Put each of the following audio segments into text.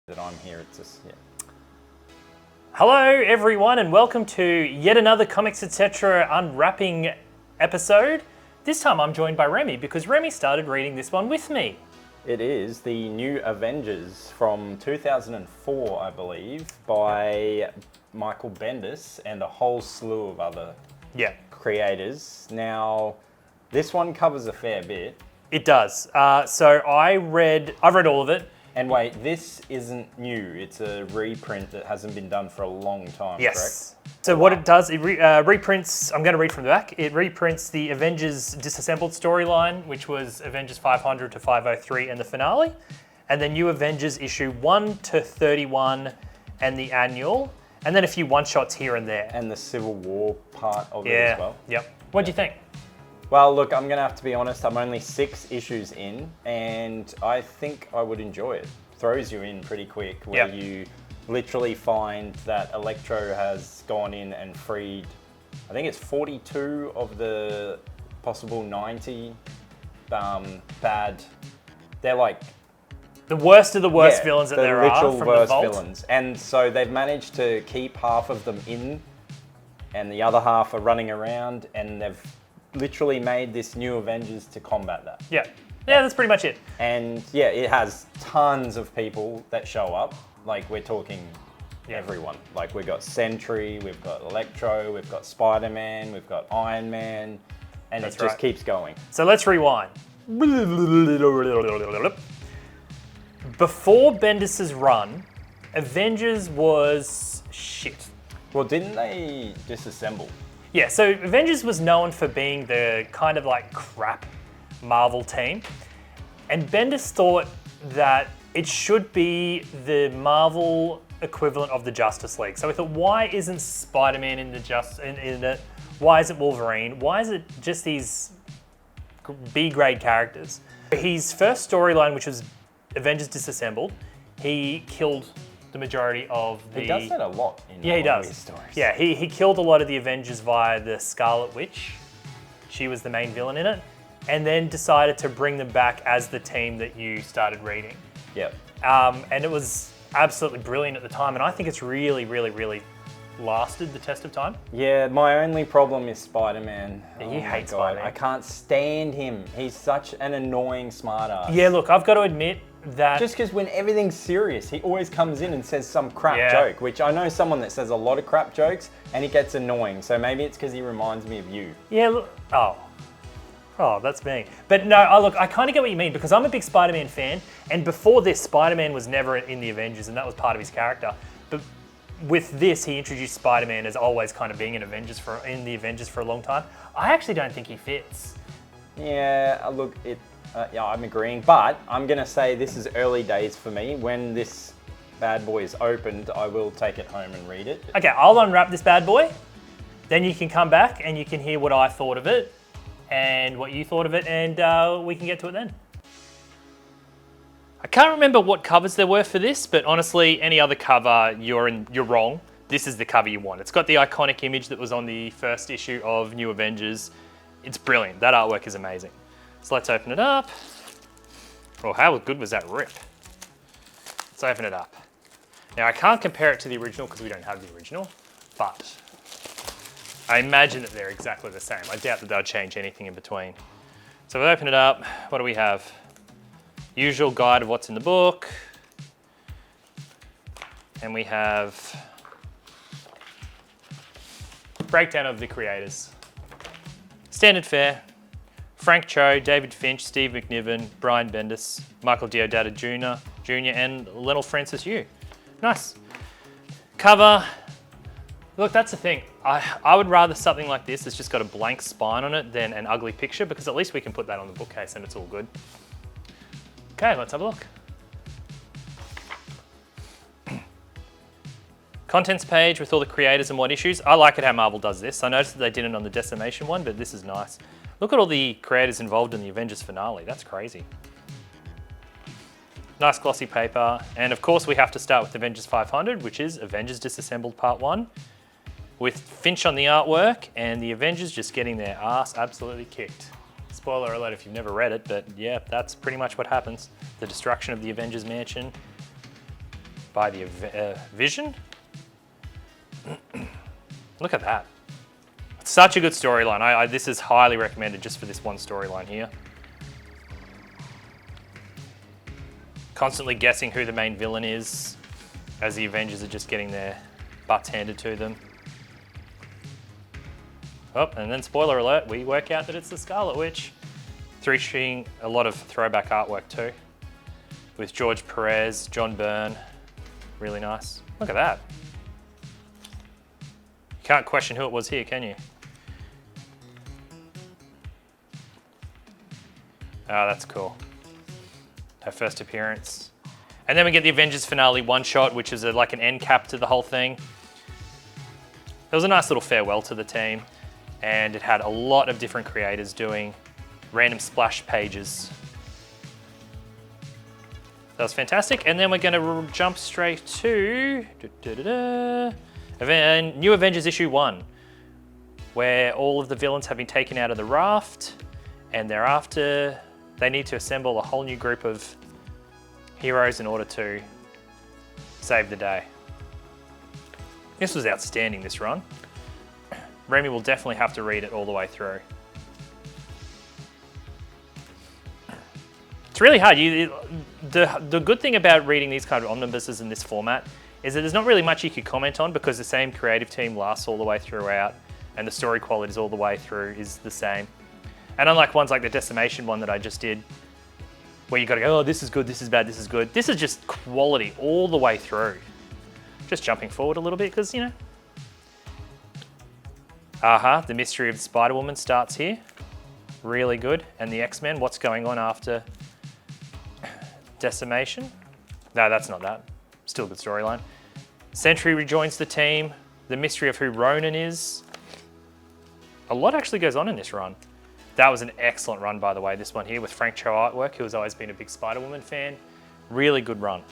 that I'm here. It's just, yeah. Hello everyone and welcome to yet another Comics Etc. unwrapping episode. This time I'm joined by Remy because Remy started reading this one with me. It is the new Avengers from 2004, I believe, by Michael Bendis and a whole slew of other creators. Now, this one covers a fair bit. It does. So I've read all of it. And wait, this isn't new. It's a reprint that hasn't been done for a long time, Yes. Correct? So what it does, it reprints, I'm going to read from the back, it reprints the Avengers Disassembled storyline, which was Avengers 500 to 503 and the finale, and then New Avengers issue 1 to 31 and the annual, and then a few one-shots here and there. And the Civil War part of it as well. Yep. What do you think? Well, look, I'm going to have to be honest. I'm only 6 issues in, and I think I would enjoy it. Throws you in pretty quick, where you literally find that Electro has gone in and freed, I think it's 42 of the possible 90 bad. They're like the worst of the worst villains that there are from worst the vault. Villains. And so they've managed to keep half of them in, and the other half are running around, and they've literally made this New Avengers to combat that. Yeah, that's pretty much it. And yeah, it has tons of people that show up. Like, we're talking everyone. Like, we've got Sentry, we've got Electro, we've got Spider-Man, we've got Iron Man, and it just keeps going. So let's rewind. Before Bendis's run, Avengers was shit. Well, didn't they disassemble? Yeah, so Avengers was known for being the kind of like crap Marvel team. And Bendis thought that it should be the Marvel equivalent of the Justice League. So we thought, why isn't Spider-Man in it? Why isn't Wolverine? Why is it just these B-grade characters? His first storyline, which was Avengers Disassembled, he killed the majority of the... He does that a lot in he does. His stories. Yeah, he killed a lot of the Avengers via the Scarlet Witch. She was the main villain in it. And then decided to bring them back as the team that you started reading. Yep. And it was absolutely brilliant at the time. And I think it's really, really, really lasted the test of time. Yeah, my only problem is Spider-Man. Yeah, you hate Spider-Man. I can't stand him. He's such an annoying smartass. Yeah, look, I've got to admit that... Just because when everything's serious, he always comes in and says some crap joke, which I know someone that says a lot of crap jokes, and it gets annoying. So maybe it's because he reminds me of you. Yeah, look... Oh, that's me. But no, look, I kind of get what you mean, because I'm a big Spider-Man fan, and before this, Spider-Man was never in the Avengers, and that was part of his character. But with this, he introduced Spider-Man as always kind of being in the Avengers for a long time. I actually don't think he fits. Yeah, look, I'm agreeing, but I'm going to say this is early days for me. When this bad boy is opened, I will take it home and read it. Okay, I'll unwrap this bad boy, then you can come back and you can hear what I thought of it and what you thought of it, and we can get to it then. I can't remember what covers there were for this, but honestly, any other cover, you're wrong. This is the cover you want. It's got the iconic image that was on the first issue of New Avengers. It's brilliant. That artwork is amazing. So let's open it up. Oh, how good was that rip? Let's open it up. Now, I can't compare it to the original because we don't have the original, but I imagine that they're exactly the same. I doubt that they'll change anything in between. So we'll open it up. What do we have? Usual guide of what's in the book. And we have breakdown of the creators. Standard fare. Frank Cho, David Finch, Steve McNiven, Brian Bendis, Michael Deodato Jr., and Lionel Francis Yu. Nice. Cover. Look, that's the thing. I would rather something like this that's just got a blank spine on it than an ugly picture, because at least we can put that on the bookcase and it's all good. Okay, let's have a look. Contents page with all the creators and what issues. I like it how Marvel does this. I noticed that they did it on the Decimation one, but this is nice. Look at all the creators involved in the Avengers finale. That's crazy. Nice glossy paper. And of course we have to start with Avengers 500, which is Avengers Disassembled Part 1, with Finch on the artwork and the Avengers just getting their ass absolutely kicked. Spoiler alert if you've never read it, but yeah, that's pretty much what happens. The destruction of the Avengers Mansion. by the Vision. Look at that. It's such a good storyline. This is highly recommended just for this one storyline here. Constantly guessing who the main villain is as the Avengers are just getting their butts handed to them. Oh, and then spoiler alert, we work out that it's the Scarlet Witch. Featuring a lot of throwback artwork too. With George Perez, John Byrne. Really nice. Look at that. Can't question who it was here, can you? Oh, that's cool. Her first appearance. And then we get the Avengers finale one-shot, which is like an end cap to the whole thing. It was a nice little farewell to the team, and it had a lot of different creators doing random splash pages. That was fantastic. And then we're going to jump straight to New Avengers issue 1, where all of the villains have been taken out of the raft, and thereafter they need to assemble a whole new group of heroes in order to save the day. This was outstanding, this run. Remy will definitely have to read it all the way through. It's really hard. The good thing about reading these kind of omnibuses in this format is that there's not really much you could comment on because the same creative team lasts all the way throughout and the story qualities all the way through is the same. And unlike ones like the Decimation one that I just did, where you got to go, oh, this is good, this is bad, this is good. This is just quality all the way through. Just jumping forward a little bit because, you know. The mystery of the Spider-Woman starts here. Really good. And the X-Men, what's going on after Decimation? No, that's not that. Still a good storyline. Sentry rejoins the team. The mystery of who Ronan is. A lot actually goes on in this run. That was an excellent run, by the way, this one here with Frank Cho artwork, who has always been a big Spider-Woman fan. Really good run.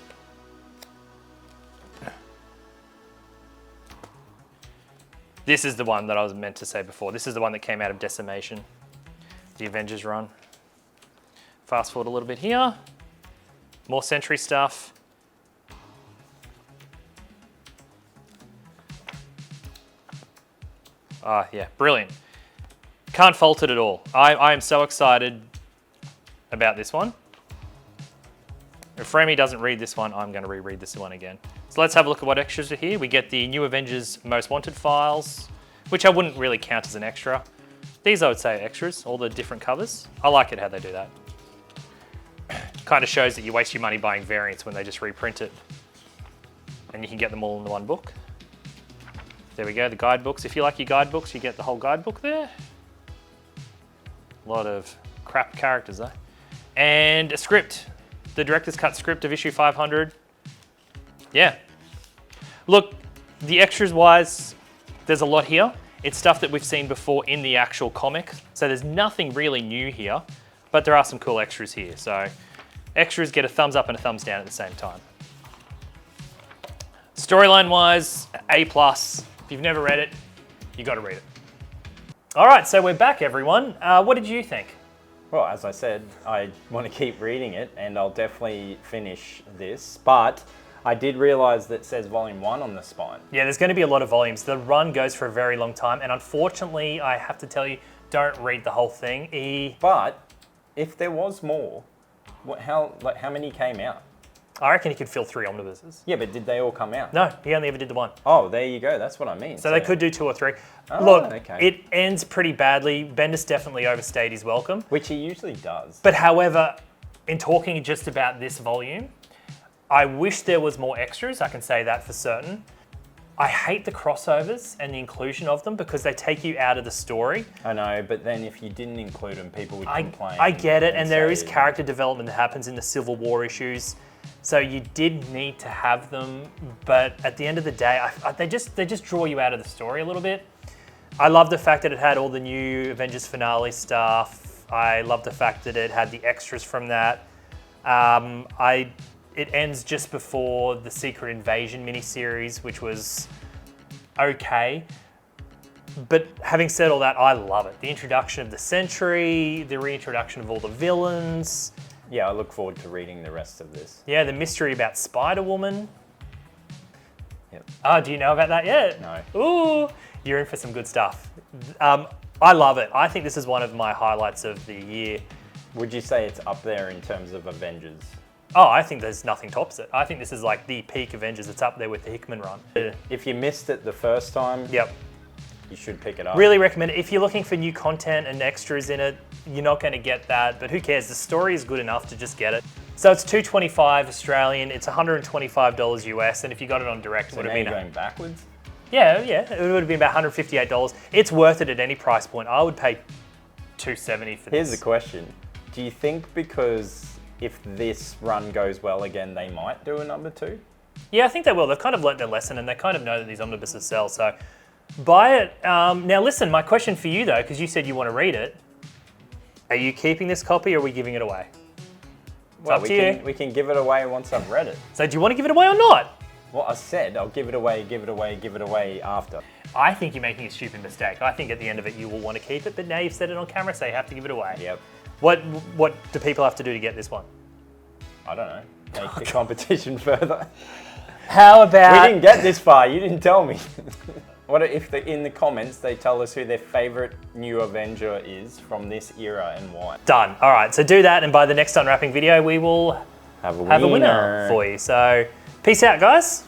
This is the one that I was meant to say before. This is the one that came out of Decimation, the Avengers Run. Fast forward a little bit here. More Sentry stuff. Yeah, brilliant. Can't fault it at all. I am so excited about this one. If Remy doesn't read this one, I'm going to reread this one again. So let's have a look at what extras are here. We get the New Avengers Most Wanted files, which I wouldn't really count as an extra. These I would say are extras, all the different covers. I like it how they do that. Kind of shows that you waste your money buying variants when they just reprint it. And you can get them all in the one book. There we go, the guidebooks. If you like your guidebooks, you get the whole guidebook there. A lot of crap characters though. And a script. The director's cut script of issue 500. Yeah. Look, the extras wise, there's a lot here. It's stuff that we've seen before in the actual comic. So there's nothing really new here, but there are some cool extras here. So extras get a thumbs up and a thumbs down at the same time. Storyline wise, A+. If you've never read it, you got to read it. All right, so we're back, everyone. What did you think? Well, as I said, I want to keep reading it, and I'll definitely finish this. But I did realise that it says Volume 1 on the spine. Yeah, there's going to be a lot of volumes. The run goes for a very long time, and unfortunately, I have to tell you, don't read the whole thing. But if there was more, how many came out? I reckon he could fill 3 omnibuses. Yeah, but did they all come out? No, he only ever did the one. Oh, there you go. That's what I mean. So they could do 2 or 3. Oh, look, okay. It ends pretty badly. Bendis definitely overstayed his welcome. Which he usually does. But however, in talking just about this volume, I wish there was more extras. I can say that for certain. I hate the crossovers and the inclusion of them because they take you out of the story. I know, but then if you didn't include them, people would complain. I get it, and there is character development that happens in the Civil War issues. So you did need to have them, but at the end of the day, they just draw you out of the story a little bit. I love the fact that it had all the new Avengers finale stuff. I love the fact that it had the extras from that. It ends just before the Secret Invasion miniseries, which was okay. But having said all that, I love it. The introduction of the Sentry, the reintroduction of all the villains. Yeah, I look forward to reading the rest of this. Yeah, the mystery about Spider-Woman. Yep. Oh, do you know about that yet? No. Ooh, you're in for some good stuff. I love it. I think this is one of my highlights of the year. Would you say it's up there in terms of Avengers? Oh, I think there's nothing tops it. I think this is like the peak Avengers. It's up there with the Hickman run. If you missed it the first time, Yep. you should pick it up. Really recommend it. If you're looking for new content and extras in it, you're not going to get that, but who cares? The story is good enough to just get it. So it's $225 Australian, it's $125 US, and if you got it on direct, it So would now have you're been going backwards? yeah, it would have been about $158. It's worth it at any price point. I would pay $270 for this. Here's the question. Do you think because if this run goes well again, they might do a number 2? Yeah, I think they will. They've kind of learnt their lesson and they kind of know that these omnibuses sell, so buy it. Now listen, my question for you though, because you said you want to read it, are you keeping this copy or are we giving it away? It's Well, up to you. we can give it away once I've read it. So do you want to give it away or not? Well, I said I'll give it away after. I think you're making a stupid mistake. I think at the end of it you will want to keep it, but now you've said it on camera, so you have to give it away. Yep. What do people have to do to get this one? I don't know. Make the competition further. How about... We didn't get this far. You didn't tell me. What if in the comments they tell us who their favorite new Avenger is from this era and why? Done. All right, so do that, and by the next unwrapping video, we will Have have a winner for you. So peace out, guys.